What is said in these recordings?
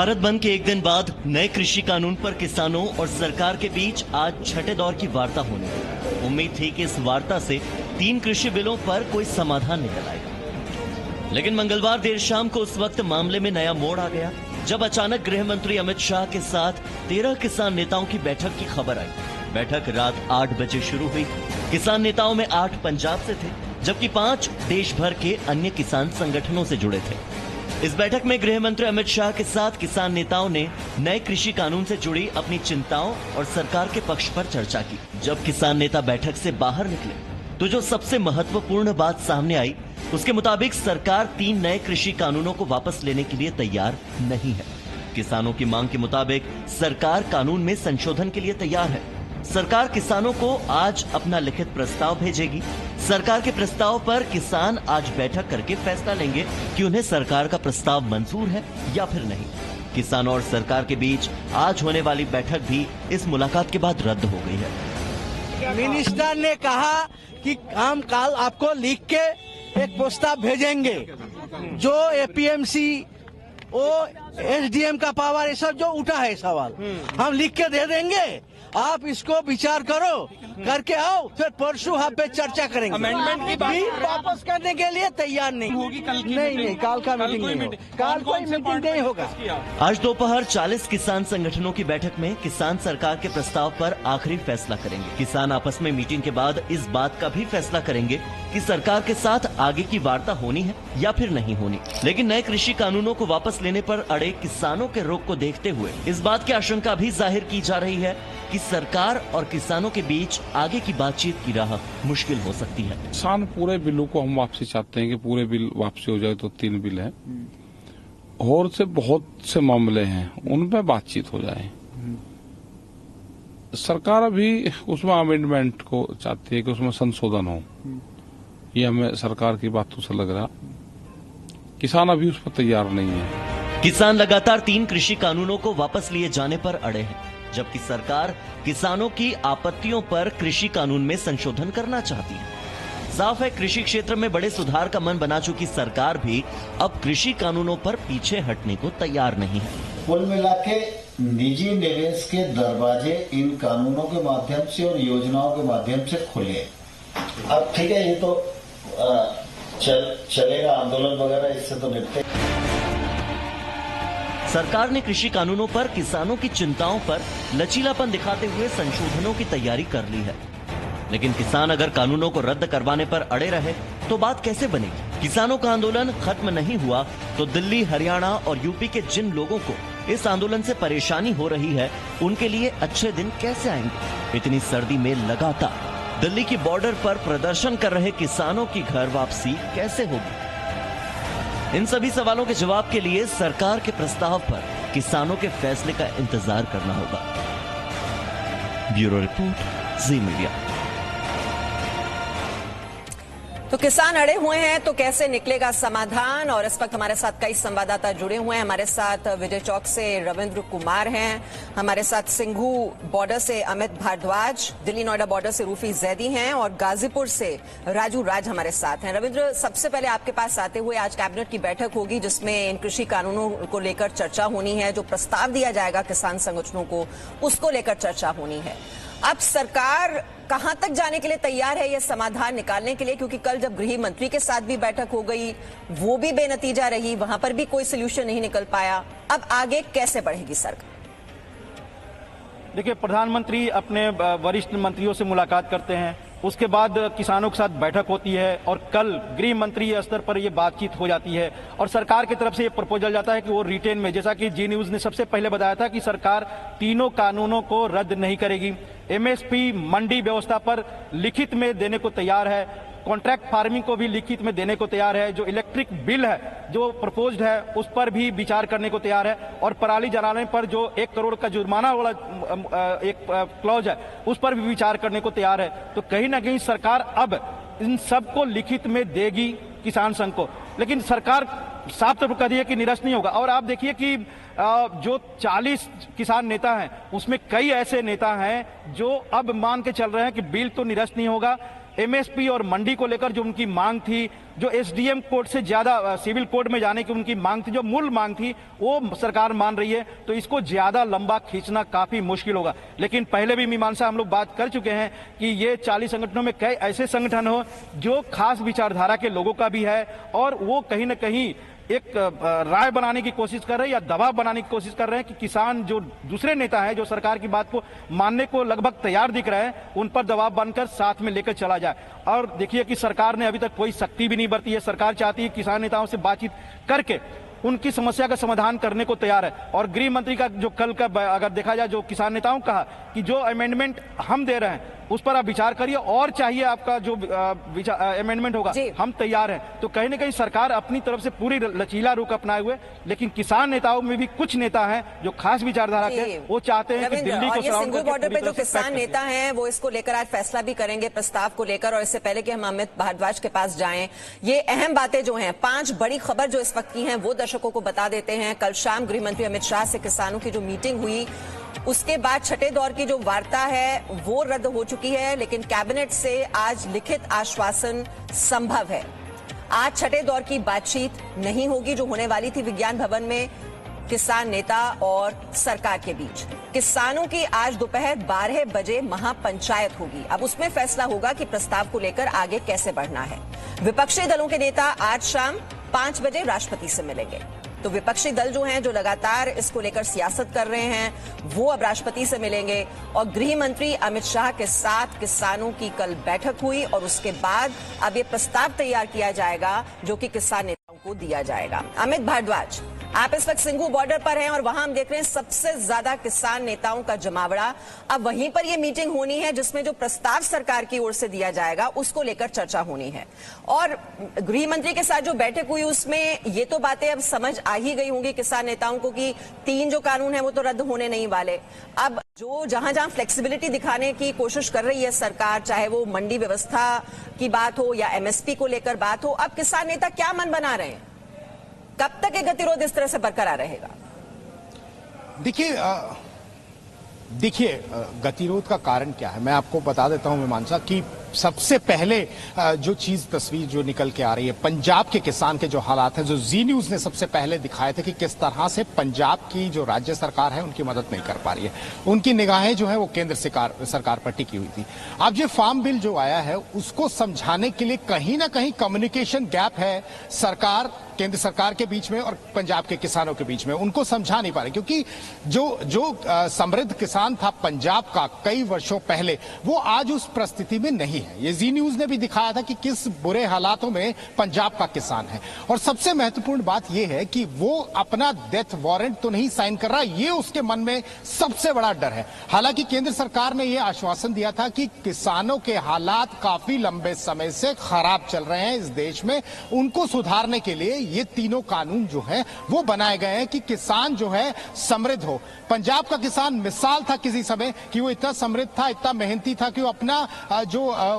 भारत बंद के एक दिन बाद नए कृषि कानून पर किसानों और सरकार के बीच आज छठे दौर की वार्ता होने लगी। उम्मीद थी कि इस वार्ता से 3 कृषि बिलों पर कोई समाधान निकल आएगा, लेकिन मंगलवार देर शाम को उस वक्त मामले में नया मोड़ आ गया जब अचानक गृह मंत्री अमित शाह के साथ 13 किसान नेताओं की बैठक की खबर आई। बैठक रात 8 बजे शुरू हुई। किसान नेताओं में 8 पंजाब से थे, जबकि 5 देश भर के अन्य किसान संगठनों से जुड़े थे। इस बैठक में गृह मंत्री अमित शाह के साथ किसान नेताओं ने नए कृषि कानून से जुड़ी अपनी चिंताओं और सरकार के पक्ष पर चर्चा की। जब किसान नेता बैठक से बाहर निकले तो जो सबसे महत्वपूर्ण बात सामने आई, उसके मुताबिक सरकार 3 नए कृषि कानूनों को वापस लेने के लिए तैयार नहीं है। किसानों की मांग के मुताबिक सरकार कानून में संशोधन के लिए तैयार है। सरकार किसानों को आज अपना लिखित प्रस्ताव भेजेगी। सरकार के प्रस्ताव पर किसान आज बैठक करके फैसला लेंगे कि उन्हें सरकार का प्रस्ताव मंजूर है या फिर नहीं। किसानों और सरकार के बीच आज होने वाली बैठक भी इस मुलाकात के बाद रद्द हो गई है। मिनिस्टर ने कहा कि हम कल आपको लिख के एक प्रस्ताव भेजेंगे, जो एपीएमसी वो एसडीएम का पावर ये सब जो उठा है सवाल हम लिख के दे देंगे। आप इसको विचार करो, करके आओ, फिर परसों हम पे चर्चा करेंगे। अमेंडमेंट की बिल वापस करने के लिए तैयार नहीं होगी। कल की नहीं, कल का मीटिंग नहीं होगा। कल कोई मीटिंग नहीं होगा। आज दोपहर 40 किसान संगठनों की बैठक में किसान सरकार के प्रस्ताव पर आखिरी फैसला करेंगे। किसान आपस में मीटिंग के बाद इस बात का भी फैसला करेंगे कि सरकार के साथ आगे की वार्ता होनी है या फिर नहीं होनी। लेकिन नए कृषि कानूनों को वापस लेने पर अड़े किसानों के रोक को देखते हुए इस बात की आशंका भी जाहिर की जा रही है कि सरकार और किसानों के बीच आगे की बातचीत की राह मुश्किल हो सकती है। किसान पूरे बिलों को हम वापसी चाहते हैं कि पूरे बिल वापसी हो जाए। तो 3 बिल हैं और से बहुत से मामले हैं, उनमें बातचीत हो जाए। सरकार अभी उसमें अमेंडमेंट को चाहती है कि उसमें संशोधन हो। ये हमें सरकार की बातों से लग रहा। किसान अभी उस पर तैयार नहीं है। किसान लगातार 3 कृषि कानूनों को वापस लिए जाने पर अड़े हैं, जबकि सरकार किसानों की आपत्तियों पर कृषि कानून में संशोधन करना चाहती है। साफ है, कृषि क्षेत्र में बड़े सुधार का मन बना चुकी सरकार भी अब कृषि कानूनों पर पीछे हटने को तैयार नहीं है। कुल मिला के निजी निवेश के दरवाजे इन कानूनों के माध्यम से और योजनाओं के माध्यम से खुले। अब ठीक है, ये तो चलेगा, आंदोलन वगैरह इससे तो निपटे। सरकार ने कृषि कानूनों पर किसानों की चिंताओं पर लचीलापन दिखाते हुए संशोधनों की तैयारी कर ली है, लेकिन किसान अगर कानूनों को रद्द करवाने पर अड़े रहे तो बात कैसे बनेगी? किसानों का आंदोलन खत्म नहीं हुआ तो दिल्ली, हरियाणा और यूपी के जिन लोगों को इस आंदोलन से परेशानी हो रही है, उनके लिए अच्छे दिन कैसे आएंगे? इतनी सर्दी में लगातार दिल्ली की बॉर्डर पर प्रदर्शन कर रहे किसानों की घर वापसी कैसे होगी? इन सभी सवालों के जवाब के लिए सरकार के प्रस्ताव पर किसानों के फैसले का इंतजार करना होगा। ब्यूरो रिपोर्ट, जी मीडिया। तो किसान अड़े हुए हैं, तो कैसे निकलेगा समाधान? और इस वक्त हमारे साथ कई संवाददाता जुड़े हुए हैं। हमारे साथ विजय चौक से रविंद्र कुमार हैं, हमारे साथ सिंघू बॉर्डर से अमित भारद्वाज, दिल्ली नोएडा बॉर्डर से रूफी जैदी हैं और गाजीपुर से राजू राज हमारे साथ हैं। रविंद्र, सबसे पहले आपके पास आते हुए, आज कैबिनेट की बैठक होगी जिसमें इन कृषि कानूनों को लेकर चर्चा होनी है। जो प्रस्ताव दिया जाएगा किसान संगठनों को, उसको लेकर चर्चा होनी है। अब सरकार कहां तक जाने के लिए तैयार है यह समाधान निकालने के लिए? क्योंकि कल जब गृह मंत्री के साथ भी बैठक हो गई, वो भी बेनतीजा रही, वहां पर भी कोई सोल्यूशन नहीं निकल पाया। अब आगे कैसे बढ़ेगी सरकार? देखिए, प्रधानमंत्री अपने वरिष्ठ मंत्रियों से मुलाकात करते हैं, उसके बाद किसानों के साथ बैठक होती है और कल गृह मंत्री स्तर पर यह बातचीत हो जाती है और सरकार की तरफ से यह प्रपोजल जाता है कि वो रिटेन में, जैसा कि जी न्यूज ने सबसे पहले बताया था कि सरकार 3 कानूनों को रद्द नहीं करेगी। एमएसपी मंडी व्यवस्था पर लिखित में देने को तैयार है, कॉन्ट्रैक्ट फार्मिंग को भी लिखित में देने को तैयार है, जो इलेक्ट्रिक बिल है जो प्रपोज्ड है उस पर भी विचार करने को तैयार है और पराली जलाने पर जो 1 करोड़ का जुर्माना वाला एक क्लॉज है उस पर भी विचार करने को तैयार है। तो कहीं ना कहीं सरकार अब इन सबको लिखित में देगी किसान संघ को, लेकिन सरकार साफ तौर पर कह रही है कि निरस्त नहीं होगा। और आप देखिए कि जो 40 किसान नेता हैं उसमें कई ऐसे नेता हैं जो अब मान के चल रहे हैं कि बिल तो निरस्त नहीं होगा, एमएसपी और मंडी को लेकर जो उनकी मांग थी, जो एसडीएम कोर्ट से ज्यादा सिविल कोर्ट में जाने की उनकी मांग थी, जो मूल मांग थी, वो सरकार मान रही है, तो इसको ज्यादा लंबा खींचना काफी मुश्किल होगा। लेकिन पहले भी मीमांसा हम लोग बात कर चुके हैं कि ये 40 संगठनों में कई ऐसे संगठन हो जो खास विचारधारा के लोगों का भी है और वो कहीं ना कहीं एक राय बनाने की कोशिश कर रहे हैं या दबाव बनाने की कोशिश कर रहे हैं कि किसान जो दूसरे नेता हैं जो सरकार की बात को मानने को लगभग तैयार दिख रहे हैं, उन पर दबाव बनकर साथ में लेकर चला जाए। और देखिए कि सरकार ने अभी तक कोई सख्ती भी नहीं बरती है। सरकार चाहती है किसान नेताओं से बातचीत करके उनकी समस्या का समाधान करने को तैयार है। और गृह मंत्री का जो कल का अगर देखा जाए, जो किसान नेताओं कहा कि जो अमेंडमेंट हम दे रहे हैं उस पर आप विचार करिए और चाहिए आपका जो अमेंडमेंट होगा, हम तैयार हैं। तो कहीं ना कहीं सरकार अपनी तरफ से पूरी लचीला रुख अपनाए हुए, लेकिन किसान नेताओं में भी कुछ नेता हैं जो खास विचारधारा के, वो चाहते हैं कि दिल्ली को सिंघू बॉर्डर पे जो किसान नेता हैं वो इसको लेकर आज फैसला भी करेंगे प्रस्ताव को लेकर। और इससे पहले कि हम अमित भारद्वाज के पास जाएं, ये अहम बातें जो हैं, 5 बड़ी खबर जो इस वक्त की हैं वो दर्शकों को बता देते हैं। कल शाम गृह मंत्री अमित शाह से किसानों की जो मीटिंग हुई, उसके बाद छठे दौर की जो वार्ता है वो रद्द हो चुकी है, लेकिन कैबिनेट से आज लिखित आश्वासन संभव है। आज छठे दौर की बातचीत नहीं होगी जो होने वाली थी विज्ञान भवन में किसान नेता और सरकार के बीच। किसानों की आज दोपहर 12 बजे महापंचायत होगी। अब उसमें फैसला होगा कि प्रस्ताव को लेकर आगे कैसे बढ़ना है। विपक्षी दलों के नेता आज शाम 5 बजे राष्ट्रपति से मिलेंगे। तो विपक्षी दल जो हैं, जो लगातार इसको लेकर सियासत कर रहे हैं, वो अब राष्ट्रपति से मिलेंगे। और गृह मंत्री अमित शाह के साथ किसानों की कल बैठक हुई और उसके बाद अब ये प्रस्ताव तैयार किया जाएगा जो कि किसान नेताओं को दिया जाएगा। अमित भारद्वाज, आप इस वक्त सिंघू बॉर्डर पर हैं और वहां हम देख रहे हैं सबसे ज्यादा किसान नेताओं का जमावड़ा। अब वहीं पर यह मीटिंग होनी है जिसमें जो प्रस्ताव सरकार की ओर से दिया जाएगा उसको लेकर चर्चा होनी है। और गृह मंत्री के साथ जो बैठक हुई उसमें ये तो बातें अब समझ आ ही गई होंगी किसान नेताओं को कि 3 जो कानून है वो तो रद्द होने नहीं वाले। अब जो जहां जहां फ्लेक्सिबिलिटी दिखाने की कोशिश कर रही है सरकार, चाहे वो मंडी व्यवस्था की बात हो या एमएसपी को लेकर बात हो, अब किसान नेता क्या मन बना रहे हैं? कब तक ये गतिरोध इस तरह से बरकरार रहेगा? देखिए गतिरोध का कारण क्या है मैं आपको बता देता हूं मीमांसा कि सबसे पहले जो चीज तस्वीर जो निकल के आ रही है पंजाब के किसान के जो हालात हैं, जो जी न्यूज ने सबसे पहले दिखाए थे कि किस तरह से पंजाब की जो राज्य सरकार है उनकी मदद नहीं कर पा रही है। उनकी निगाहें जो है वो केंद्र सरकार पर टिकी हुई थी। अब ये फार्म बिल जो आया है उसको समझाने के लिए कहीं ना कहीं कम्युनिकेशन गैप है केंद्र सरकार के बीच में और पंजाब के किसानों के बीच में। उनको समझा नहीं पा रहे क्योंकि जो समृद्ध किसान था पंजाब का कई वर्षों पहले, वो आज उस परिस्थिति में नहीं है। ये जी न्यूज ने भी दिखाया था कि किस बुरे हालातों में पंजाब का किसान है। और सबसे महत्वपूर्ण बात यह है कि वो अपना डेथ वारंट तो नहीं साइन कर रहा, ये उसके मन में सबसे बड़ा डर है। हालांकि केंद्र सरकार ने यह आश्वासन दिया था कि किसानों के हालात काफी लंबे समय से खराब चल रहे हैं इस देश में, उनको सुधारने के लिए ये तीनों कानून जो है वो बनाए गए हैं कि किसान जो है समृद्ध हो। पंजाब का किसान मिसाल था किसी समय कि वो इतना समृद्ध था, इतना मेहनती था कि वो अपना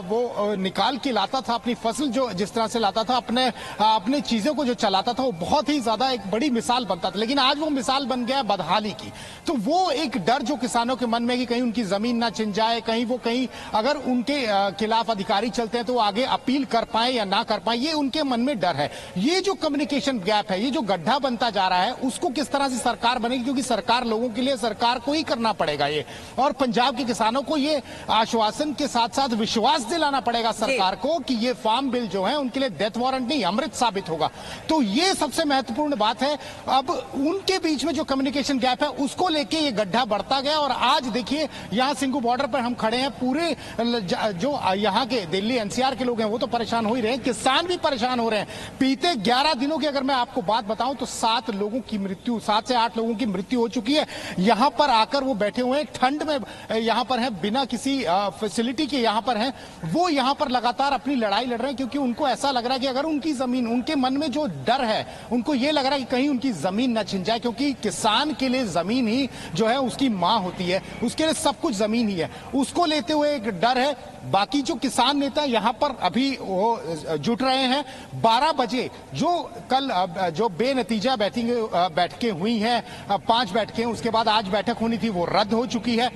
वो निकाल के लाता था अपनी फसल, जो जिस तरह से लाता था अपने चीजों को जो चलाता था, वो बहुत ही ज्यादा एक बड़ी मिसाल बनता था। लेकिन आज वो मिसाल बन गया बदहाली की। तो वो एक डर जो किसानों के मन में कि कहीं उनकी जमीन ना छिन जाए, कहीं अगर उनके खिलाफ अधिकारी चलते हैं तो वो आगे अपील कर पाए या ना कर पाए, ये उनके मन में डर है। ये जो कम्युनिकेशन गैप है, ये जो गड्ढा बनता जा रहा है, उसको किस तरह से सरकार बनेगी, क्योंकि सरकार लोगों के लिए सरकार को ही करना पड़ेगा ये। और पंजाब के किसानों को ये आश्वासन के साथ साथ विश्वास दिलाना पड़ेगा सरकार को कि ये फार्म बिल जो है उनके लिए डेथ वारंट नहीं अमृत साबित होगा। तो ये सबसे महत्वपूर्ण बात है। अब उनके बीच में जो कम्युनिकेशन गैप है उसको लेके ये गड्ढा बढ़ता गया। और आज देखिए यहां सिंघू बॉर्डर पर हम खड़े हैं, पूरे जो यहां के दिल्ली एनसीआर के लोग हैं वो तो परेशान हो ही रहे हैं, किसान भी परेशान हो रहे हैं। बीते 11 दिनों की अगर मैं आपको बात बताऊं तो 7 से 8 लोगों की मृत्यु हो चुकी है। यहां पर आकर वो बैठे हुए हैं ठंड में, यहां पर है बिना किसी फैसिलिटी के, यहां पर हैं वो, यहां पर लगातार अपनी लड़ाई लड़ रहे हैं क्योंकि उनको ऐसा लग रहा है कि अगर उनकी जमीन, उनके मन में जो डर है, उनको ये लग रहा है कि कहीं उनकी जमीन न छिन जाए, क्योंकि किसान के लिए जमीन ही जो है उसकी मां होती है, उसके लिए सब कुछ जमीन ही है। उसको लेते हुए एक डर है। बाकी जो किसान नेता यहां पर अभी वो जुट रहे हैं। 12 बजे जो कल जो बेनतीजा बैठकें हुई हैं, 5 बैठकें, उसके बाद आज बैठक होनी थी वो रद्द हो चुकी है।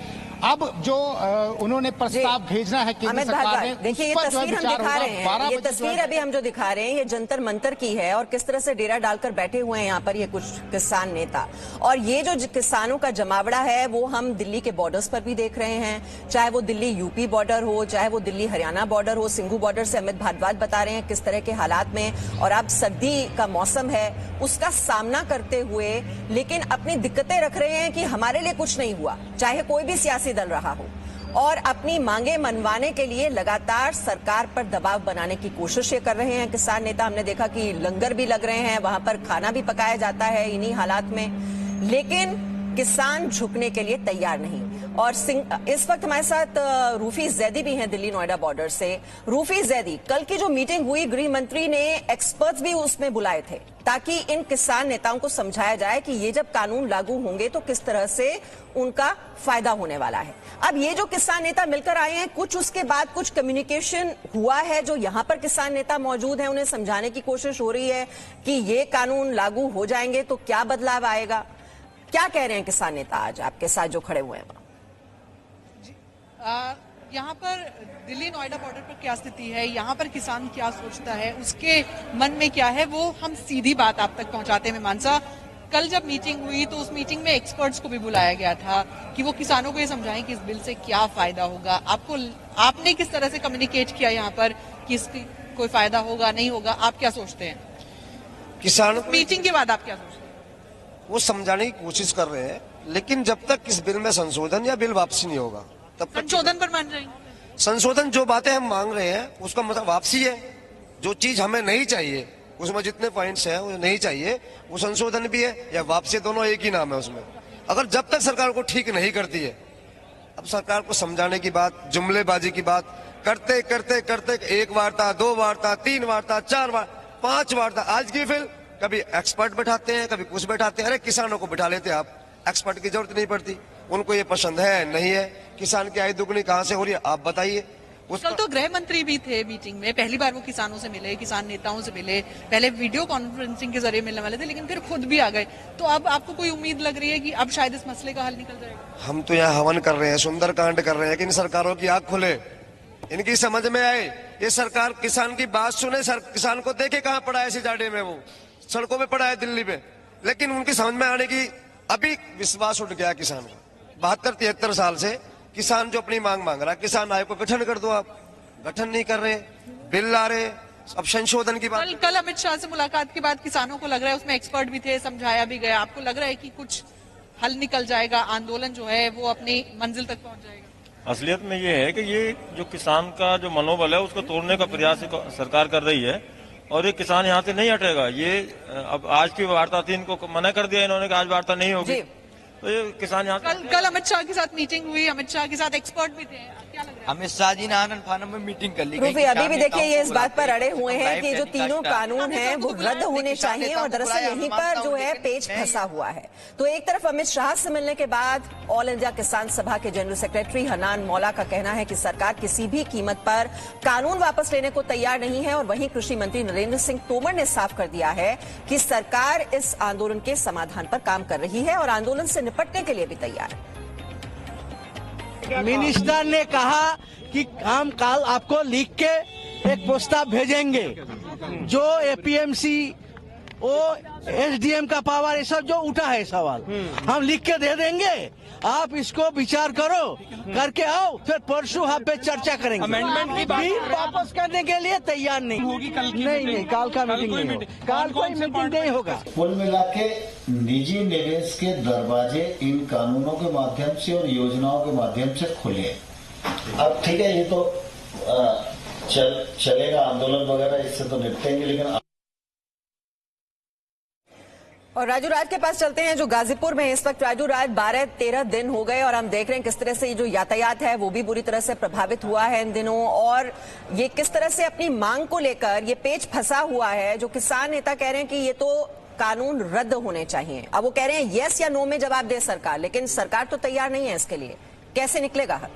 अब जो उन्होंने प्रस्ताव भेजना है केंद्र अमित सरकार भारद्वाज, ने, देखिए ये उस पर जो है तस्वीर हम विचार दिखा होगा। रहे हैं, 12 ये बजे जो तस्वीर है अभी हम जो दिखा रहे हैं ये जंतर मंतर की है और किस तरह से डेरा डालकर बैठे हुए हैं यहाँ पर ये कुछ किसान नेता। और ये जो किसानों का जमावड़ा है वो हम दिल्ली के बॉर्डर्स पर भी देख रहे हैं, चाहे वो दिल्ली यूपी बॉर्डर हो, चाहे वो दिल्ली हरियाणा बॉर्डर हो। सिंघू बॉर्डर से अमित भारद्वाज बता रहे हैं किस तरह के हालात में, और अब सर्दी का मौसम है उसका सामना करते हुए लेकिन अपनी दिक्कतें रख रहे हैं कि हमारे लिए कुछ नहीं हुआ, चाहे कोई भी सियासी दल रहा हो, और अपनी मांगे मनवाने के लिए लगातार सरकार पर दबाव बनाने की कोशिश ये कर रहे हैं किसान नेता। हमने देखा कि लंगर भी लग रहे हैं, वहां पर खाना भी पकाया जाता है इन्हीं हालात में, लेकिन किसान झुकने के लिए तैयार नहीं। और इस वक्त हमारे साथ रूफी जैदी भी हैं दिल्ली नोएडा बॉर्डर से। रूफी जैदी, कल की जो मीटिंग हुई गृह मंत्री ने एक्सपर्ट्स भी उसमें बुलाए थे ताकि इन किसान नेताओं को समझाया जाए कि ये जब कानून लागू होंगे तो किस तरह से उनका फायदा होने वाला है। अब ये जो किसान नेता मिलकर आए हैं, कुछ उसके बाद कुछ कम्युनिकेशन हुआ है, जो यहां पर किसान नेता मौजूद हैं उन्हें समझाने की कोशिश हो रही है कि ये कानून लागू हो जाएंगे तो क्या बदलाव आएगा। क्या कह रहे हैं किसान नेता आज आपके साथ जो खड़े हुए हैं? यहाँ पर दिल्ली नोएडा बॉर्डर पर क्या स्थिति है, यहाँ पर किसान क्या सोचता है, उसके मन में क्या है, वो हम सीधी बात आप तक पहुंचाते हैं। मीमांसा, कल जब मीटिंग हुई तो उस मीटिंग में एक्सपर्ट्स को भी बुलाया गया था कि वो किसानों को ये समझाएं कि इस बिल से क्या फायदा होगा। आपने किस तरह से कम्युनिकेट किया यहाँ पर कि इसकी कोई फायदा होगा नहीं होगा, आप क्या सोचते हैं? किसानों मीटिंग के बाद आप क्या सोचते हैं? वो समझाने की कोशिश कर रहे हैं, लेकिन जब तक इस बिल में संशोधन या बिल वापसी नहीं होगा तब तक संशोधन पर मान जाएंगे। संशोधन जो बातें हम मांग रहे हैं उसका मतलब वापसी है। जो चीज हमें नहीं चाहिए उसमें जितने पॉइंट्स हैं वो नहीं चाहिए, वो संशोधन भी है या वापसी, दोनों एक ही नाम है उसमें। अगर जब तक सरकार को ठीक नहीं करती है, अब सरकार को समझाने की बात, जुमलेबाजी की बात करते करते करते 1 वार्ता, 2 वार्ता, 3 वार्ता, 4 वार्ता, 5 वार्ता, आज की फिर कभी एक्सपर्ट बैठाते हैं, कभी कुछ बैठाते हैं। अरे किसानों को बैठा लेते आप, एक्सपर्ट की जरूरत नहीं पड़ती। उनको ये पसंद है नहीं है, किसान की आय दुगनी कहाँ से हो रही है आप बताइए। कल तो गृह मंत्री भी थे मीटिंग में, पहली बार वो किसानों से मिले, किसान नेताओं से मिले। पहले वीडियो कॉन्फ्रेंसिंग के जरिए मिलने वाले थे, लेकिन फिर खुद भी आ गए। तो अब आपको कोई उम्मीद लग रही है कि अब शायद इस मसले का हल निकल जाएगा? हम तो यहाँ हवन कर रहे हैं, सुंदरकांड कर रहे हैं कि इन सरकारों की आंख खुले, इनकी समझ में आए। ये सरकार किसान की बात सुने, किसान को देखे कहाँ पड़ा है सिजाडे में, वो सड़कों में पड़ा है दिल्ली में, लेकिन उनकी समझ में आने की अभी विश्वास उठ गया किसान का। 72-73 साल से किसान जो अपनी मांग मांग रहा है, किसान आयोग को गठन कर दो, आप गठन नहीं कर रहे, बिल ला रहे, अब संशोधन की बात। कल अमित शाह से मुलाकात के बाद किसानों को लग रहा है, उसमें एक्सपर्ट भी थे, समझाया भी गया, आपको लग रहा है कि कुछ हल निकल जाएगा, आंदोलन जो है वो अपनी मंजिल तक पहुंच जाएगा? असलियत में ये है कि ये जो किसान का जो मनोबल है उसको तोड़ने का प्रयास सरकार कर रही है, और ये किसान यहाँ से नहीं हटेगा। ये अब आज की वार्ता थी, इनको मना कर दिया इन्होंने कि आज वार्ता नहीं होगी, तो ये किसान यहाँ कल अमित शाह के साथ मीटिंग हुई, अमित शाह के साथ एक्सपर्ट भी थे, क्या लग रहा है? अमित शाह जी ने आनंद फानम में मीटिंग कर ली। रूफी, अभी भी देखिए ये इस बात पर अड़े हुए हैं कि जो तीनों कानून हैं वो रद्द होने चाहिए, और दरअसल यहीं पर जो है पेच फंसा हुआ है। तो एक तरफ अमित शाह से मिलने के बाद ऑल इंडिया किसान सभा के जनरल सेक्रेटरी हनान मौला का कहना है कि सरकार किसी भी कीमत पर कानून वापस लेने को तैयार नहीं है, और वहीं कृषि मंत्री नरेंद्र सिंह तोमर ने साफ कर दिया है कि सरकार इस आंदोलन के समाधान पर काम कर रही है और आंदोलन से निपटने के लिए भी तैयार है। मिनिस्टर ने कहा कि हम कल आपको लिख के एक प्रस्ताव भेजेंगे, जो एपीएमसी वो एसडीएम का पावर, ये सब जो उठा है सवाल हम लिख के दे देंगे, आप इसको विचार करो, करके आओ, फिर परसों हम पे चर्चा करेंगे। अमेंडमेंट की बात बिल वापस करने के लिए तैयार नहीं होगी, कल नहीं, कल का मीटिंग नहीं होगा, कल कोई मीटिंग नहीं होगा। कुल मिला के निजी निवेश के दरवाजे इन कानूनों के माध्यम से और योजनाओं के माध्यम से खुले। अब ठीक है, ये तो चलेगा आंदोलन वगैरह, इससे तो निपटेंगे, लेकिन और राजू राज के पास चलते हैं जो गाजीपुर में इस वक्त। राजू राज, 12-13 दिन हो गए और हम देख रहे हैं किस तरह से ये जो यातायात है वो भी बुरी तरह से प्रभावित हुआ है इन दिनों, और ये किस तरह से अपनी मांग को लेकर ये पेच फंसा हुआ है। जो किसान नेता कह रहे हैं कि ये तो कानून रद्द होने चाहिए, अब वो कह रहे हैं यस या नो में जवाब दे सरकार, लेकिन सरकार तो तैयार नहीं है इसके लिए, कैसे निकलेगा हल?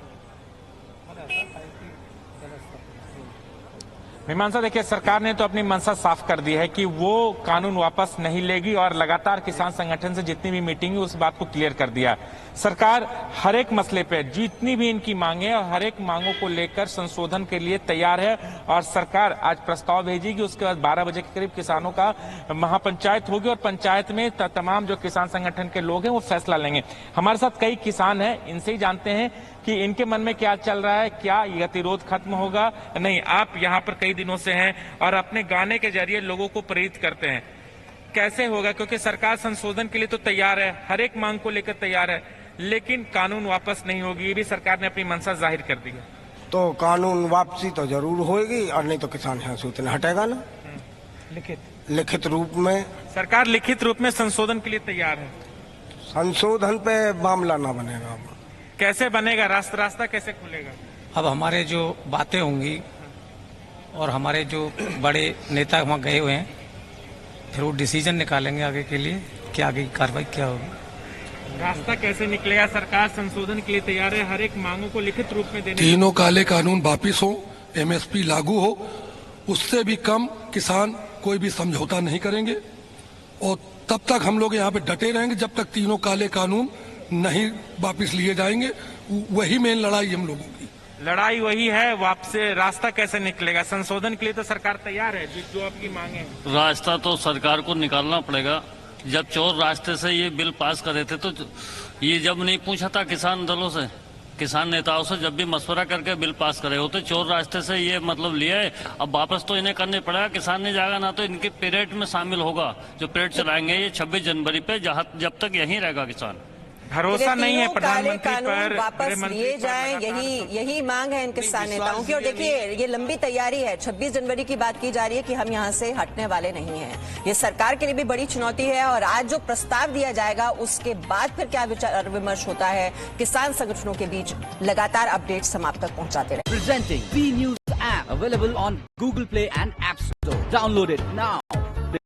मीमांसा, देखिए सरकार ने तो अपनी मंशा साफ कर दी है कि वो कानून वापस नहीं लेगी, और लगातार किसान संगठन से जितनी भी मीटिंग हुई उस बात को क्लियर कर दिया। सरकार हर एक मसले पे जितनी भी इनकी मांगे और हर एक मांगों को लेकर संशोधन के लिए तैयार है और सरकार आज प्रस्ताव भेजेगी। उसके बाद 12 बजे के करीब किसानों का महापंचायत होगी और पंचायत में तमाम जो किसान संगठन के लोग हैं वो फैसला लेंगे। हमारे साथ कई किसान हैं, इनसे ही जानते हैं कि इनके मन में क्या चल रहा है, क्या ये गतिरोध खत्म होगा नहीं। आप यहाँ पर कई दिनों से हैं और अपने गाने के जरिए लोगों को प्रेरित करते हैं, कैसे होगा? क्योंकि सरकार संशोधन के लिए तो तैयार है, हर एक मांग को लेकर तैयार है, लेकिन कानून वापस नहीं होगी, ये भी सरकार ने अपनी मंशा जाहिर कर दी है। तो कानून वापसी तो जरूर होगी और नहीं तो किसान यहाँ से उतना हटेगा ना। लिखित रूप में सरकार लिखित रूप में संशोधन के लिए तैयार है। संशोधन पे मामला ना बनेगा। कैसे बनेगा? रास्ता कैसे खुलेगा? अब हमारे जो बातें होंगी और हमारे जो बड़े नेता वहाँ गए हुए हैं, फिर वो डिसीजन निकालेंगे आगे के लिए कि आगे की कार्रवाई क्या होगी। रास्ता कैसे निकलेगा? सरकार संशोधन के लिए तैयार है, हर एक मांगों को लिखित रूप में देने। तीनों काले कानून वापिस हो, एमएसपी लागू हो, उससे भी कम किसान कोई भी समझौता नहीं करेंगे और तब तक हम लोग यहाँ पे डटे रहेंगे जब तक तीनों काले कानून नहीं वापिस लिए जाएंगे। वही मेन लड़ाई हम लोगों की। लड़ाई वही है, वापसी रास्ता कैसे निकलेगा? संशोधन के लिए तो सरकार तैयार है, जो आपकी मांगे हैं। रास्ता तो सरकार को निकालना पड़ेगा। जब चोर रास्ते से ये बिल पास करे थे तो ये जब नहीं पूछा था किसान दलों से, किसान नेताओं से, जब भी मशवरा करके बिल पास करे होते, चोर रास्ते से ये मतलब लिया है। अब वापस तो इन्हें करने पड़ेगा। किसान नहीं जाएगा ना तो इनके पीरियड में शामिल होगा, जो पीरियड चलाएंगे ये 26 जनवरी पे, जब तक यहीं रहेगा किसान। भरोसा नहीं है प्रधानमंत्री पर, वापस लिए जाएं, यही मांग है इन किसान नेताओं की। और देखिए ये लंबी तैयारी है, 26 जनवरी की बात की जा रही है कि हम यहां से हटने वाले नहीं हैं। ये सरकार के लिए भी बड़ी चुनौती है और आज जो प्रस्ताव दिया जाएगा उसके बाद फिर क्या विचार विमर्श होता है, किसान संगठनों के बीच लगातार अपडेट्स हम आप तक पहुंचाते रहे। Presenting B News app available on Google Play and App Store. Download it now.